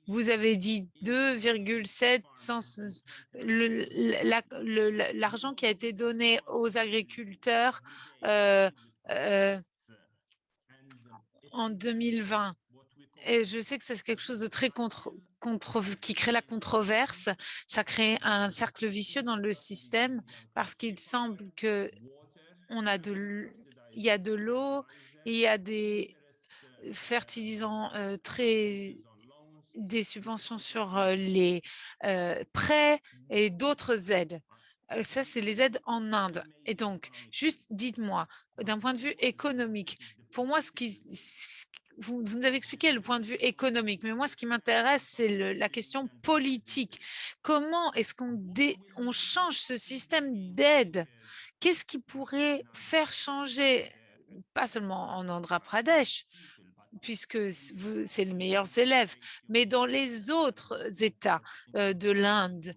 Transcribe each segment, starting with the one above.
Vous avez dit 2,7 l'argent qui a été donné aux agriculteurs euh, euh, en 2020. Et je sais que c'est quelque chose de très qui crée la controverse. Ça crée un cercle vicieux dans le système parce qu'il semble que il y a de l'eau, il y a des fertilisants des subventions sur les prêts et d'autres aides. Ça, c'est les aides en Inde. Et donc, juste dites-moi, d'un point de vue économique, pour moi, vous nous avez expliqué le point de vue économique, mais moi, ce qui m'intéresse, c'est la question politique. Comment est-ce on change ce système d'aide? Qu'est-ce qui pourrait faire changer, pas seulement en Andhra Pradesh, puisque c'est les meilleurs élèves, mais dans les autres États de l'Inde,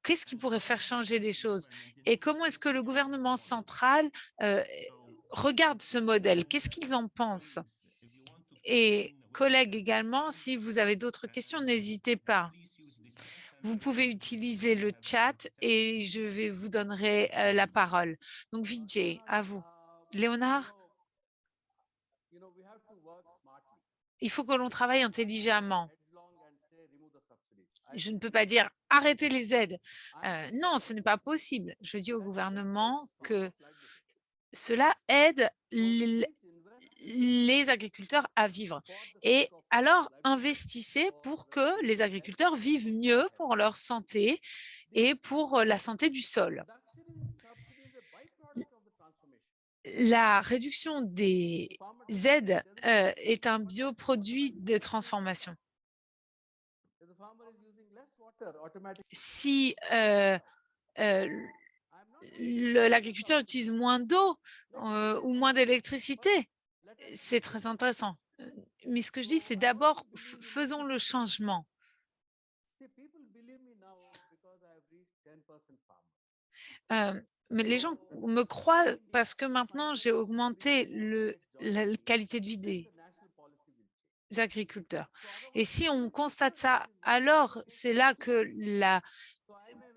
qu'est-ce qui pourrait faire changer les choses? Et comment est-ce que le gouvernement central euh, regarde ce modèle? Qu'est-ce qu'ils en pensent? Et collègues également, si vous avez d'autres questions, n'hésitez pas. Vous pouvez utiliser le chat et vous donnerai la parole. Donc, Vijay, à vous. Léonard? Il faut que l'on travaille intelligemment. Je ne peux pas dire arrêtez les aides. Non, ce n'est pas possible. Je dis au gouvernement que cela aide les agriculteurs à vivre. Et alors, investissez pour que les agriculteurs vivent mieux pour leur santé et pour la santé du sol. La réduction des aides est un bioproduit de transformation. Si l'agriculture utilise moins d'eau ou moins d'électricité, c'est très intéressant. Mais ce que je dis, c'est d'abord, faisons le changement. Mais les gens me croient parce que maintenant, j'ai augmenté la qualité de vie des agriculteurs. Et si on constate ça, alors c'est là que la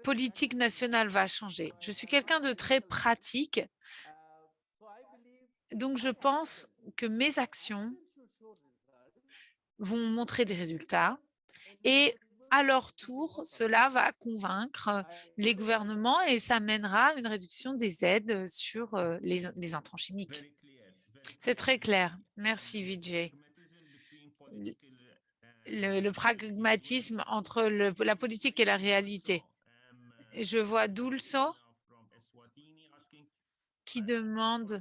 politique nationale va changer. Je suis quelqu'un de très pratique, donc je pense que mes actions vont montrer des résultats et à leur tour, cela va convaincre les gouvernements et ça mènera à une réduction des aides sur les intrants chimiques. C'est très clair. Merci, Vijay. Le pragmatisme entre la politique et la réalité. Je vois Dulso qui demande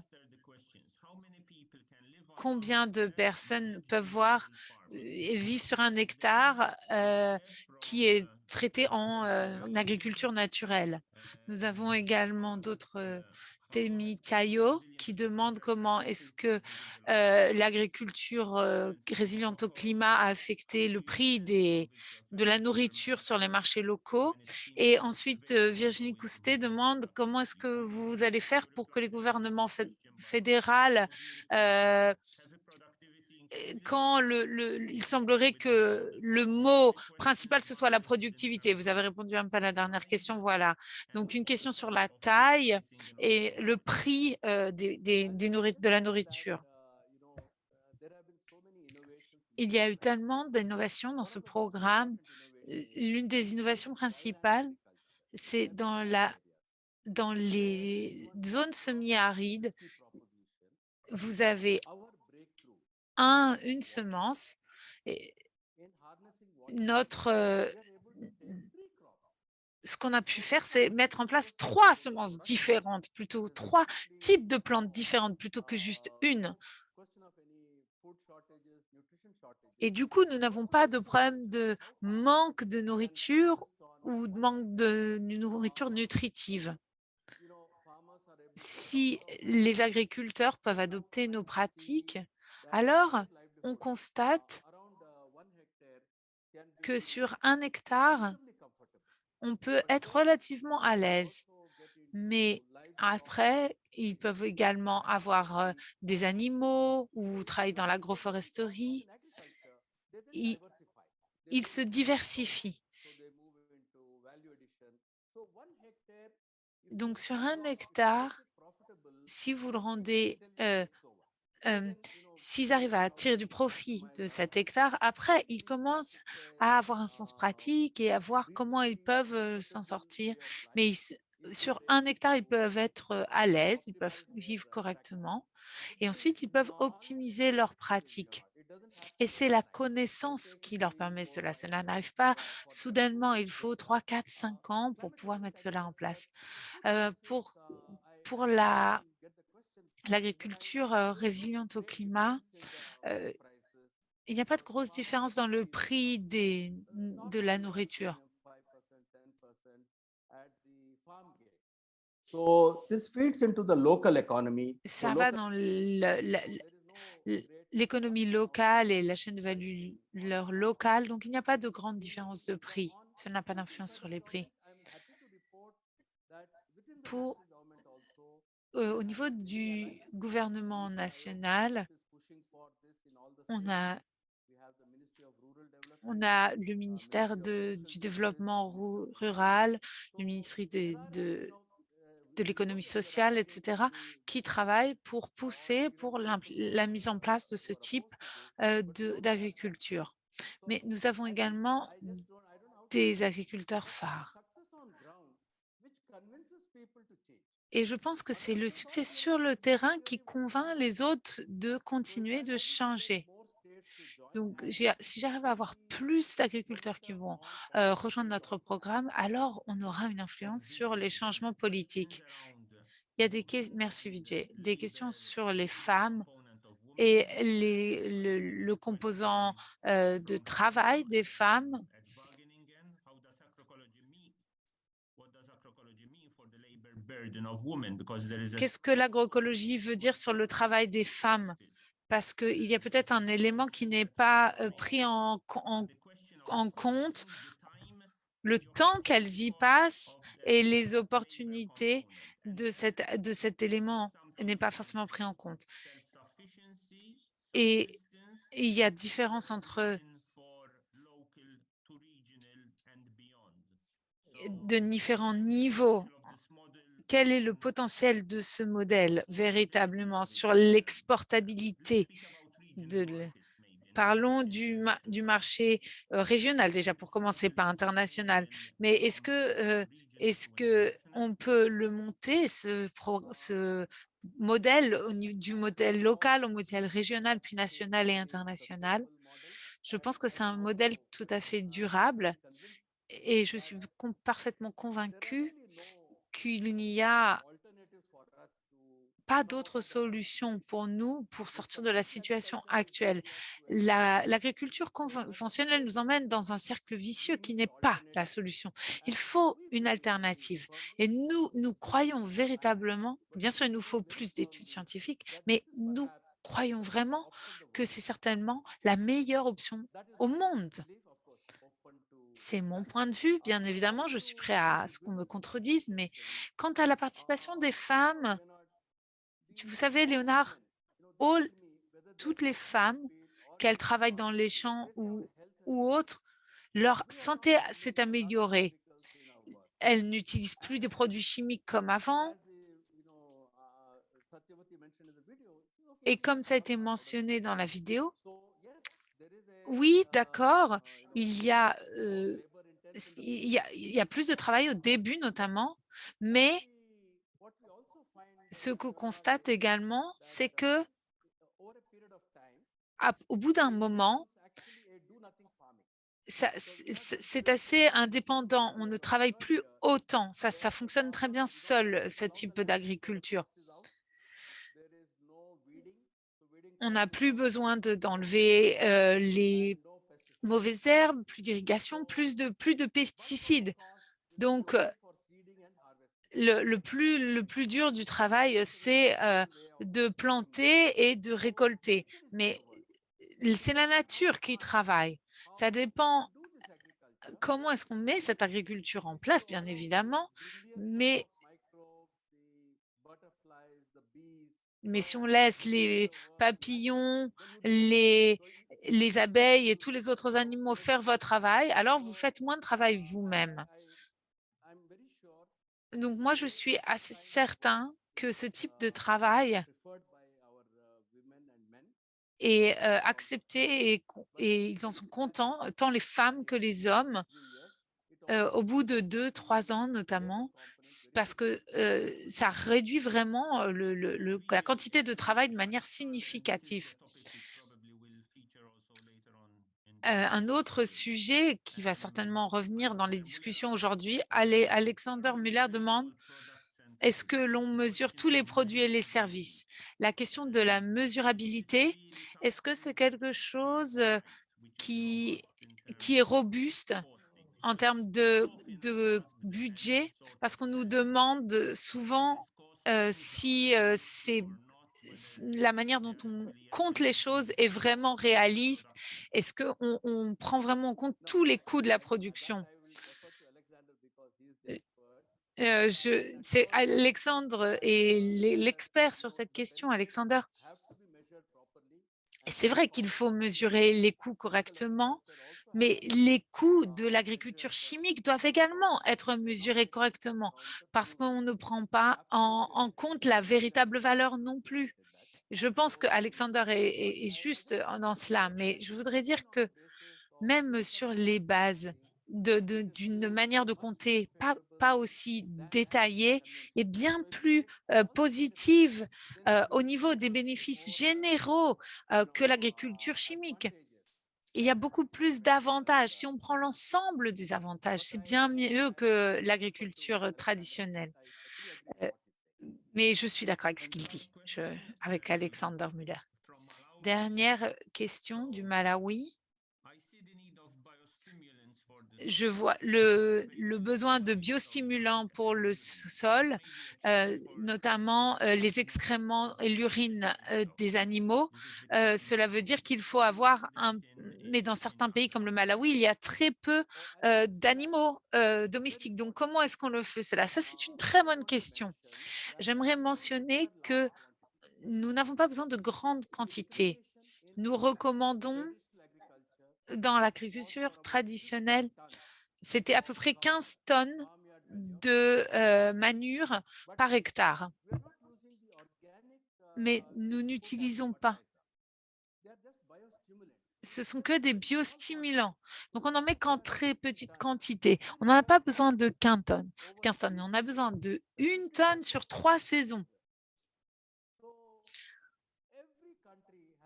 combien de personnes peuvent voir et vivre sur un hectare qui est traité en agriculture naturelle. Nous avons également d'autres Temi Tayo qui demandent comment est-ce que l'agriculture résiliente au climat a affecté le prix de la nourriture sur les marchés locaux. Et ensuite, Virginie Coustet demande comment est-ce que vous allez faire pour que les gouvernements fédéraux quand il semblerait que le mot principal, ce soit la productivité. Vous avez répondu un peu à la dernière question, voilà. Donc, une question sur la taille et le prix de la nourriture. Il y a eu tellement d'innovations dans ce programme. L'une des innovations principales, c'est dans les zones semi-arides, vous avez une semence. Et ce qu'on a pu faire, c'est mettre en place 3 semences différentes, plutôt 3 types de plantes différentes, plutôt que juste une. Et du coup, nous n'avons pas de problème de manque de nourriture ou de manque de nourriture nutritive. Si les agriculteurs peuvent adopter nos pratiques, alors on constate que sur 1 hectare, on peut être relativement à l'aise. Mais après, ils peuvent également avoir des animaux ou travailler dans l'agroforesterie. ils ils se diversifient. Donc sur 1 hectare, si vous le rendez, hem, s'ils arrivent à tirer du profit de cet hectare, après ils commencent à avoir un sens pratique et à voir comment ils peuvent, s'en sortir. Mais sur 1 hectare, ils peuvent être, à l'aise, ils peuvent vivre correctement et ensuite ils peuvent optimiser leurs pratiques. Et c'est la connaissance qui leur permet cela. Cela n'arrive pas soudainement, il faut 3, 4, 5 ans pour pouvoir mettre cela en place. Heu, pour pour l'agriculture, résiliente au climat, heu, il n'y a pas de grosse différence dans le prix de la nourriture. So this feeds into the local economy. So Ça va local dans there is no great l'économie locale et la chaîne de valeur locale, donc il n'y a pas de grande différence de prix. Ça n'a pas d'influence sur les prix. I'm happy to report that within the Pour national government also, Au niveau the du Alliance gouvernement Youth Aayog itself national, is pushing for this in all the on states. a We have the Ministry of Rural on Development, a le ministère Ministry of Social du Services, développement and rural, le so ministère there are, de we l'économie noticed there sociale, have been etc., the qui travaillent pour or pousser even pour local la mise governments en place de ce who are type opposed to this, but we also have that. d'agriculture. Mais So nous avons I think également I just don't I don't know how to put des it, agriculteurs but the phares. success on ground which convinces people to change. Et je pense que c'est le Otherwise, succès what we sur are le seeing terrain qui similarly what is convainc happening les autres de so in continuer fact de I wish there changer. more states to join Donc, and si j'arrive à avoir the plus d'agriculteurs qui vont legislature on policies rejoindre should notre also programme, alors on aura une influence sur les changements politiques. Il y a merci Vijay, des questions sur les femmes et le composant de travail des femmes. Qu'est-ce que l'agroécologie veut dire sur le travail des femmes? Parce qu'il y a peut-être un élément qui n'est pas pris en compte, le temps qu'elles y passent et les opportunités de cet élément n'est pas forcément pris en compte. Et il y a différence entre de différents niveaux. Quel est le potentiel de ce modèle véritablement sur l'exportabilité de Parlons du marché régional déjà pour commencer, pas international. Mais est-ce que on peut le monter, ce modèle du modèle local au modèle régional, puis national et international? Je pense que c'est un modèle tout à fait durable et je suis parfaitement convaincue qu'il n'y a pas d'autre solution pour nous pour sortir de la situation actuelle. L'agriculture conventionnelle nous emmène dans un cercle vicieux qui n'est pas la solution. Il faut une alternative. Et nous croyons véritablement, bien sûr, il nous faut plus d'études scientifiques, mais nous croyons vraiment que c'est certainement la meilleure option au monde. C'est mon point de vue, bien évidemment, je suis prêt à ce qu'on me contredise, mais quant à la participation des femmes, vous savez, Léonard, toutes les femmes, qu'elles travaillent dans les champs ou autres, leur santé s'est améliorée. Elles n'utilisent plus des produits chimiques comme avant. Et comme ça a été mentionné dans la vidéo, oui, d'accord, il y a, il y a plus de travail au début notamment, mais ce qu'on constate également, c'est que au bout d'un moment, c'est assez indépendant. On ne travaille plus autant. Ça fonctionne très bien seul, ce type d'agriculture. On n'a plus besoin d'enlever les mauvaises herbes, plus d'irrigation, plus de pesticides. Donc, le plus dur du travail, c'est de planter et de récolter. Mais c'est la nature qui travaille. Ça dépend comment est-ce qu'on met cette agriculture en place, bien évidemment, mais si on laisse les papillons, les les abeilles et tous les autres animaux faire votre travail, alors vous faites moins de travail vous-même. I'm very sure Donc moi, je suis assez certain que ce type de travail preferred by our women and men. est accepté et ils en sont contents, tant les femmes que les hommes, 3 years, it au also bout de reduces 2, 3 ans their notamment, component very parce que ça réduit vraiment la quantité de travail de manière significative. Un autre sujet qui va certainement revenir dans les discussions aujourd'hui, Alexander Muller demande: est-ce que l'on mesure tous les produits et les services? La question de la mesurabilité, est-ce que c'est quelque chose qui, qui est robuste en termes de budget? Parce qu'on nous demande souvent si la manière dont on compte les choses est vraiment réaliste. Est-ce qu'on prend vraiment en compte tous les coûts de la production? I will defer to Alexander because he is the Euh, expert. But C'est Alexandre et l'expert sur cette question, Alexander. have to be measured properly. Et And c'est vrai qu'il faut mesurer les coûts correctement, mais les coûts de l'agriculture chimique doivent également être mesurés correctement parce qu'on ne prend pas en compte la véritable valeur non plus. Je pense que Alexander est juste dans cela, mais je voudrais dire que même sur les bases d'une manière de compter pas aussi détaillée et bien plus positive au niveau des bénéfices généraux que l'agriculture chimique. Il y a beaucoup plus d'avantages. Si on prend l'ensemble des avantages, c'est bien mieux que l'agriculture traditionnelle. Euh, Mais je suis d'accord avec ce qu'il dit, avec Alexander Muller. Dernière question du Malawi. Je vois le besoin de biostimulants pour le sol, notamment les excréments et l'urine des animaux. Cela veut dire qu'il faut avoir mais dans certains pays comme le Malawi, il y a très peu d'animaux domestiques. Donc, comment est-ce qu'on le fait cela? Ça, c'est une très bonne question. J'aimerais mentionner que nous n'avons pas besoin de grandes quantités. Nous recommandons dans l'agriculture traditionnelle, c'était à peu près 15 tonnes de manure par hectare. Mais nous n'utilisons pas. Ce sont que des biostimulants. Donc, on n'en met qu'en très petite quantité. On n'en a pas besoin de 15 tonnes. 15 tonnes. On a besoin de 1 tonne sur 3 saisons.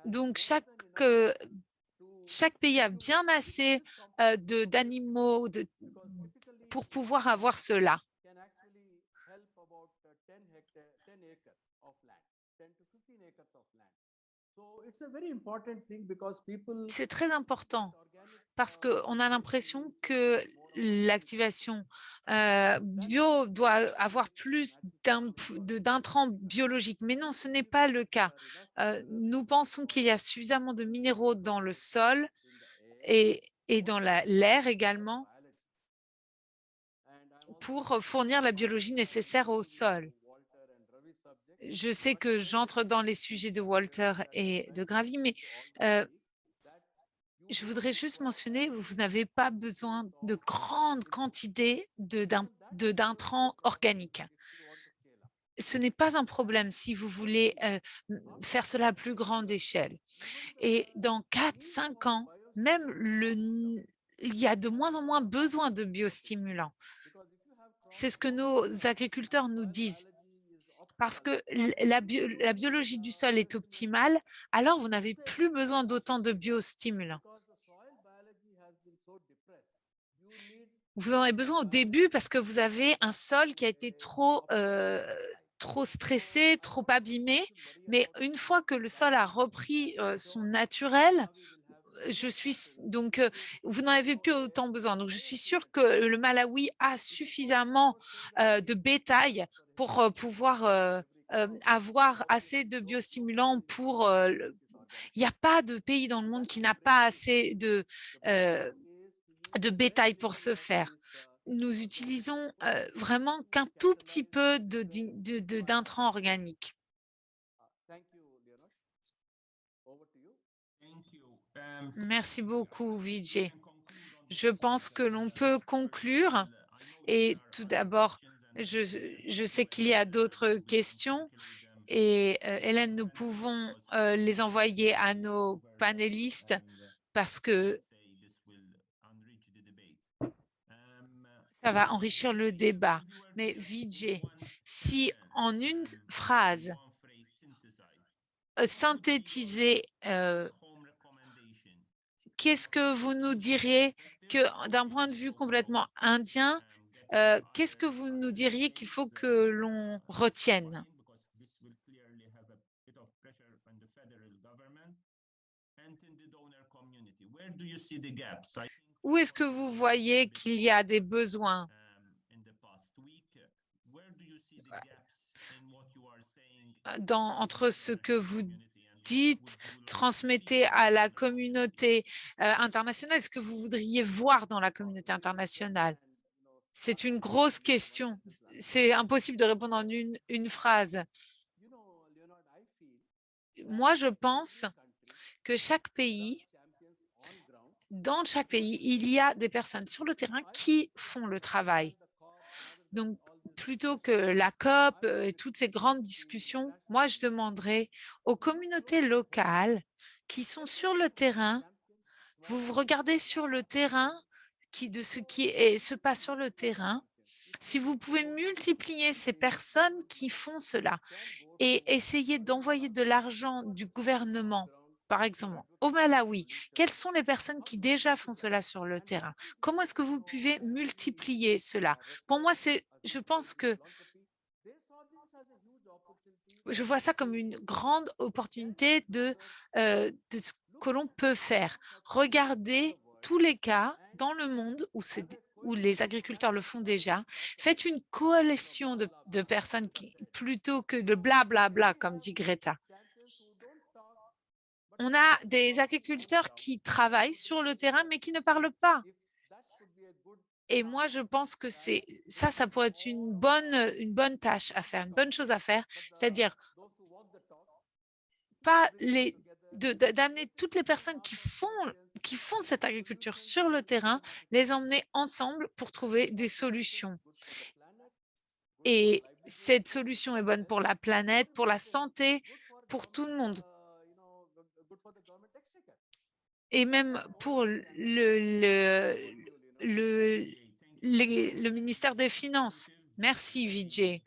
Donc, chaque pays a bien assez d'animaux pour pouvoir avoir cela. C'est très important parce qu'on a l'impression que l'activation bio doit avoir plus d'intrants biologiques, mais non, ce n'est pas le cas. Nous pensons qu'il y a suffisamment de minéraux dans le sol et dans l'air également pour fournir la biologie nécessaire au sol. Je sais que j'entre dans les sujets de Walter et de Gravy, mais je voudrais juste mentionner, vous n'avez pas besoin de grandes quantités d'intrants organiques. Ce n'est pas un problème si vous voulez faire cela à plus grande échelle. Et dans 4, 5 ans, même il y a de moins en moins besoin de biostimulants. C'est ce que nos agriculteurs nous disent. Parce que la biologie du sol est optimale, alors vous n'avez plus besoin d'autant de biostimulants. Vous en avez besoin au début parce que vous avez un sol qui a été trop stressé, trop abîmé. Mais une fois que le sol a repris son naturel, vous n'en avez plus autant besoin. Donc, je suis sûre que le Malawi a suffisamment de bétail pour pouvoir avoir assez de biostimulants pour. Il n'y a pas de pays dans le monde qui n'a pas assez de bétail pour ce faire. Nous utilisons vraiment qu'un tout petit peu d'intrants organiques. Merci beaucoup, Vijay. Je pense que l'on peut conclure. Et tout d'abord, je, je sais qu'il y a d'autres questions et Hélène, nous pouvons les envoyer à nos panélistes parce que ça va enrichir le débat. Mais Vijay, si en une phrase, synthétiser, qu'est-ce que vous nous diriez que d'un point de vue complètement indien, qu'est-ce que vous nous diriez qu'il faut que l'on retienne? Où est-ce que vous voyez qu'il y a des besoins entre ce que vous dites, transmettez à la communauté internationale? Est-ce que vous voudriez voir dans la communauté internationale? C'est une grosse question. C'est impossible de répondre en une phrase. Moi, je pense que dans chaque pays, il y a des personnes sur le terrain qui font le travail. Donc, plutôt que la COP et toutes ces grandes discussions, moi, je demanderais aux communautés locales qui sont sur le terrain, vous regardez sur le terrain de ce qui se passe sur le terrain, si vous pouvez multiplier ces personnes qui font cela et essayer d'envoyer de l'argent du gouvernement, par exemple, au Malawi, quelles sont les personnes qui déjà font cela sur le terrain? Comment est-ce que vous pouvez multiplier cela? Pour moi, je pense que je vois ça comme une grande opportunité de ce que l'on peut faire. Regardez tous les cas dans le monde où les agriculteurs le font déjà. Faites une coalition de personnes plutôt que de blablabla, comme dit Greta. On a des agriculteurs qui travaillent sur le terrain, mais qui ne parlent pas. Et moi, je pense que ça pourrait être une bonne tâche à faire, une bonne chose à faire, c'est-à-dire pas d'amener toutes les personnes qui font cette agriculture sur le terrain, les emmener ensemble pour trouver des solutions. Et cette solution est bonne pour la planète, pour la santé, pour tout le monde. Et même pour le ministère des Finances. Merci, Vijay.